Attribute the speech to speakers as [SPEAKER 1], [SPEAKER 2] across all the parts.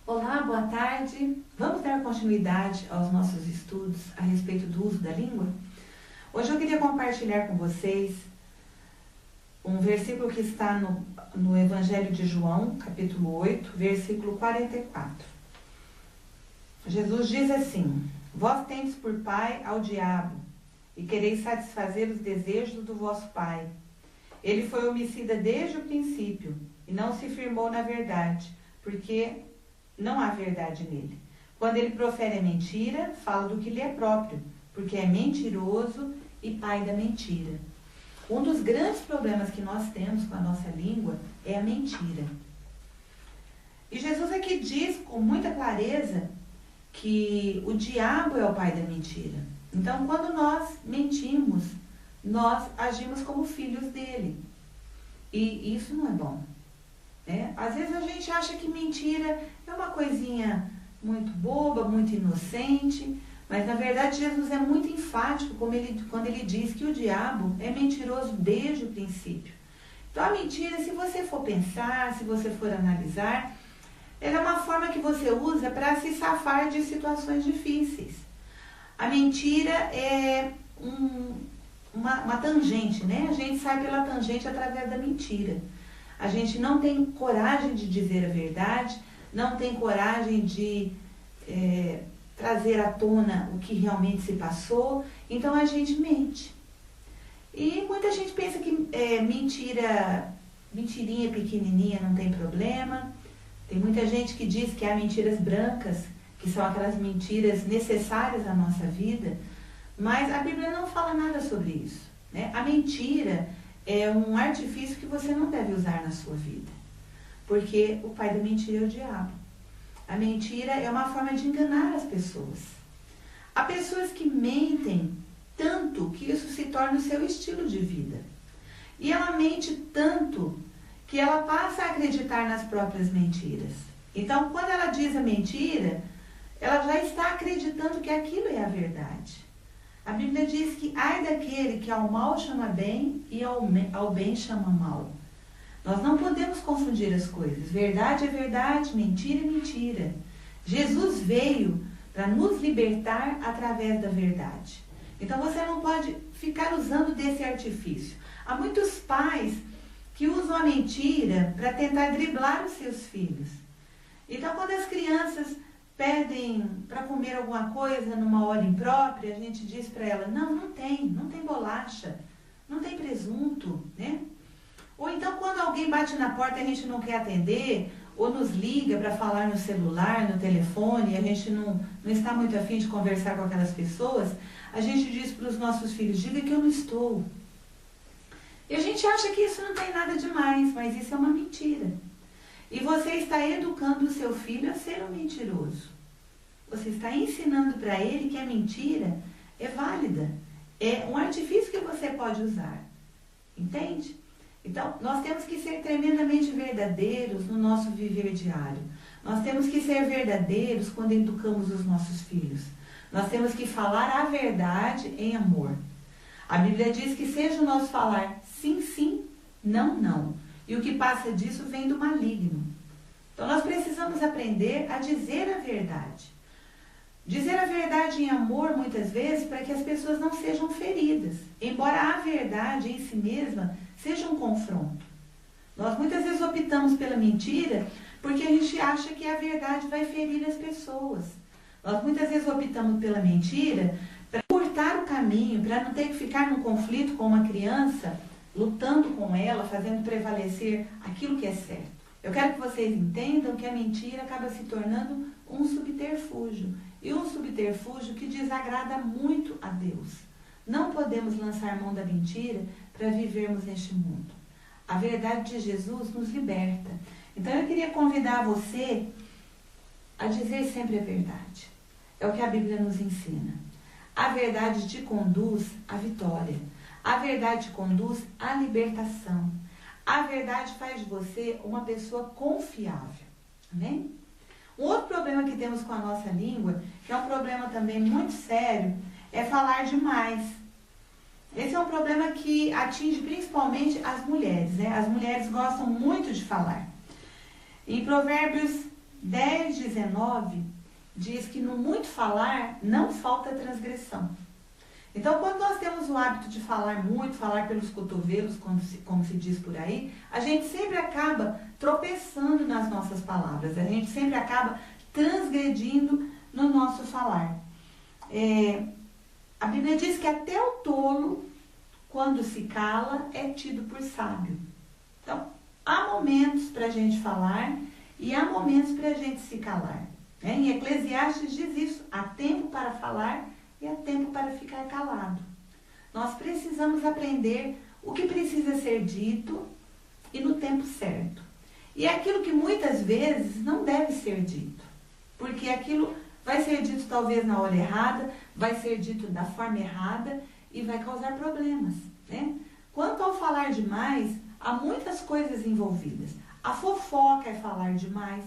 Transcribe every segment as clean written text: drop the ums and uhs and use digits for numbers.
[SPEAKER 1] Olá, boa tarde. Vamos dar continuidade aos nossos estudos a respeito do uso da língua? Hoje eu queria compartilhar com vocês um versículo que está no Evangelho de João, capítulo 8, versículo 44. Jesus diz assim: Vós tendes por pai ao diabo, e quereis satisfazer os desejos do vosso pai. Ele foi homicida desde o princípio, e não se firmou na verdade, porque não há verdade nele. Quando ele profere a mentira, fala do que lhe é próprio, porque é mentiroso e pai da mentira. Um dos grandes problemas que nós temos com a nossa língua é a mentira. E Jesus aqui diz com muita clareza que o diabo é o pai da mentira. Então, quando nós mentimos, nós agimos como filhos dele. E isso não é bom. Às vezes a gente acha que mentira é uma coisinha muito boba, muito inocente, mas na verdade Jesus é muito enfático quando ele diz que o diabo é mentiroso desde o princípio. Então a mentira, se você for pensar, se você for analisar, ela é uma forma que você usa para se safar de situações difíceis. A mentira é uma tangente, né? A gente sai pela tangente através da mentira. A gente não tem coragem de dizer a verdade, não tem coragem de trazer à tona o que realmente se passou, então a gente mente. E muita gente pensa que mentirinha pequenininha não tem problema. Tem muita gente que diz que há mentiras brancas, que são aquelas mentiras necessárias à nossa vida, mas a Bíblia não fala nada sobre isso, né? A mentira é um artifício que você não deve usar na sua vida, porque o pai da mentira é o diabo. A mentira é uma forma de enganar as pessoas. Há pessoas que mentem tanto que isso se torna o seu estilo de vida. E ela mente tanto que ela passa a acreditar nas próprias mentiras. Então, quando ela diz a mentira, ela já está acreditando que aquilo é a verdade. A Bíblia diz que ai daquele que ao mal chama bem e ao bem chama mal. Nós não podemos confundir as coisas. Verdade é verdade, mentira é mentira. Jesus veio para nos libertar através da verdade. Então você não pode ficar usando desse artifício. Há muitos pais que usam a mentira para tentar driblar os seus filhos. Então quando as crianças pedem para comer alguma coisa numa hora imprópria, a gente diz para ela, não tem bolacha, não tem presunto, né? Ou então quando alguém bate na porta e a gente não quer atender, ou nos liga para falar no celular, no telefone, e a gente não está muito afim de conversar com aquelas pessoas, a gente diz para os nossos filhos, diga que eu não estou. E a gente acha que isso não tem nada demais, mas isso é uma mentira. E você está educando o seu filho a ser um mentiroso. Você está ensinando para ele que a mentira é válida. É um artifício que você pode usar. Entende? Então, nós temos que ser tremendamente verdadeiros no nosso viver diário. Nós temos que ser verdadeiros quando educamos os nossos filhos. Nós temos que falar a verdade em amor. A Bíblia diz que seja o nosso falar sim, sim, não, não. E o que passa disso vem do maligno. Então nós precisamos aprender a dizer a verdade. Dizer a verdade em amor, muitas vezes, para que as pessoas não sejam feridas. Embora a verdade em si mesma seja um confronto. Nós muitas vezes optamos pela mentira porque a gente acha que a verdade vai ferir as pessoas. Nós muitas vezes optamos pela mentira para cortar o caminho, para não ter que ficar num conflito com uma criança, lutando com ela, fazendo prevalecer aquilo que é certo. Eu quero que vocês entendam que a mentira acaba se tornando um subterfúgio. E um subterfúgio que desagrada muito a Deus. Não podemos lançar mão da mentira para vivermos neste mundo. A verdade de Jesus nos liberta. Então eu queria convidar você a dizer sempre a verdade. É o que a Bíblia nos ensina. A verdade te conduz à vitória. A verdade te conduz à libertação. A verdade faz de você uma pessoa confiável. Amém? Um outro problema que temos com a nossa língua, que é um problema também muito sério, é falar demais. Esse é um problema que atinge principalmente as mulheres, né? As mulheres gostam muito de falar. Em Provérbios 10:19 diz que no muito falar não falta transgressão. Então, quando nós temos o hábito de falar muito, falar pelos cotovelos, como se diz por aí, a gente sempre acaba tropeçando nas nossas palavras, a gente sempre acaba transgredindo no nosso falar. A Bíblia diz que até o tolo, quando se cala, é tido por sábio. Então, há momentos para a gente falar e há momentos para a gente se calar. Em Eclesiastes diz isso, há tempo para falar e há tempo para ficar calado. Nós precisamos aprender o que precisa ser dito e no tempo certo. E é aquilo que muitas vezes não deve ser dito, porque aquilo vai ser dito talvez na hora errada, vai ser dito da forma errada e vai causar problemas, né? Quanto ao falar demais, há muitas coisas envolvidas. A fofoca é falar demais,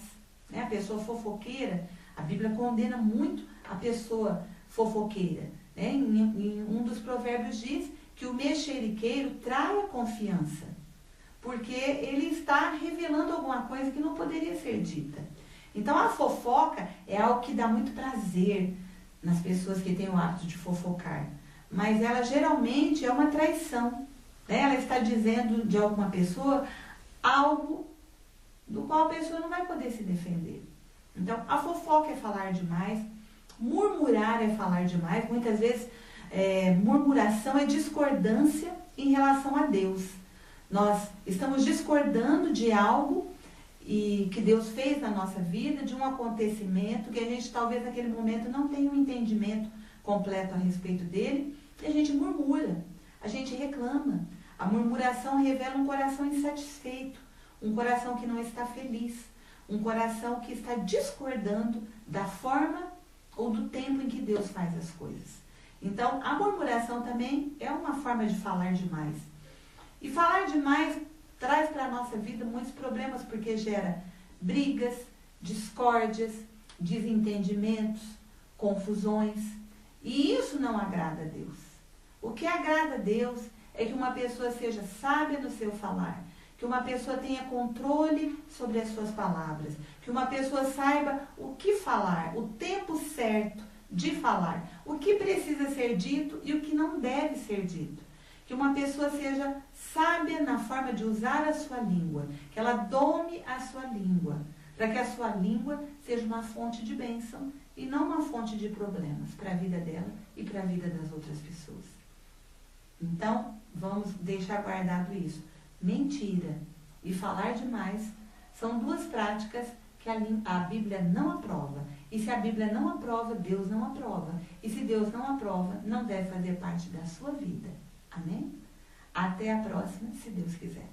[SPEAKER 1] né? A pessoa fofoqueira, a Bíblia condena muito a pessoa fofoqueira, né? Em um dos provérbios diz que o mexeriqueiro trai a confiança, porque ele está revelando alguma coisa que não poderia ser dita. Então a fofoca é algo que dá muito prazer nas pessoas que têm o hábito de fofocar, mas ela geralmente é uma traição, né? Ela está dizendo de alguma pessoa algo do qual a pessoa não vai poder se defender. Então a fofoca é falar demais, murmurar é falar demais. Muitas vezes murmuração é discordância em relação a Deus. Nós estamos discordando de algo e que Deus fez na nossa vida, de um acontecimento que a gente talvez naquele momento não tenha um entendimento completo a respeito dele, e a gente murmura, a gente reclama. A murmuração revela um coração insatisfeito, um coração que não está feliz, um coração que está discordando da forma ou do tempo em que Deus faz as coisas. Então, a murmuração também é uma forma de falar demais. E falar demais traz para a nossa vida muitos problemas, porque gera brigas, discórdias, desentendimentos, confusões. E isso não agrada a Deus. O que agrada a Deus é que uma pessoa seja sábia no seu falar, que uma pessoa tenha controle sobre as suas palavras, que uma pessoa saiba o que falar, o tempo certo de falar, o que precisa ser dito e o que não deve ser dito. Que uma pessoa seja sábia na forma de usar a sua língua, que ela dome a sua língua, para que a sua língua seja uma fonte de bênção e não uma fonte de problemas para a vida dela e para a vida das outras pessoas. Então, vamos deixar guardado isso. Mentira e falar demais são duas práticas que a Bíblia não aprova. E se a Bíblia não aprova, Deus não aprova. E se Deus não aprova, não deve fazer parte da sua vida. Amém? Até a próxima, se Deus quiser.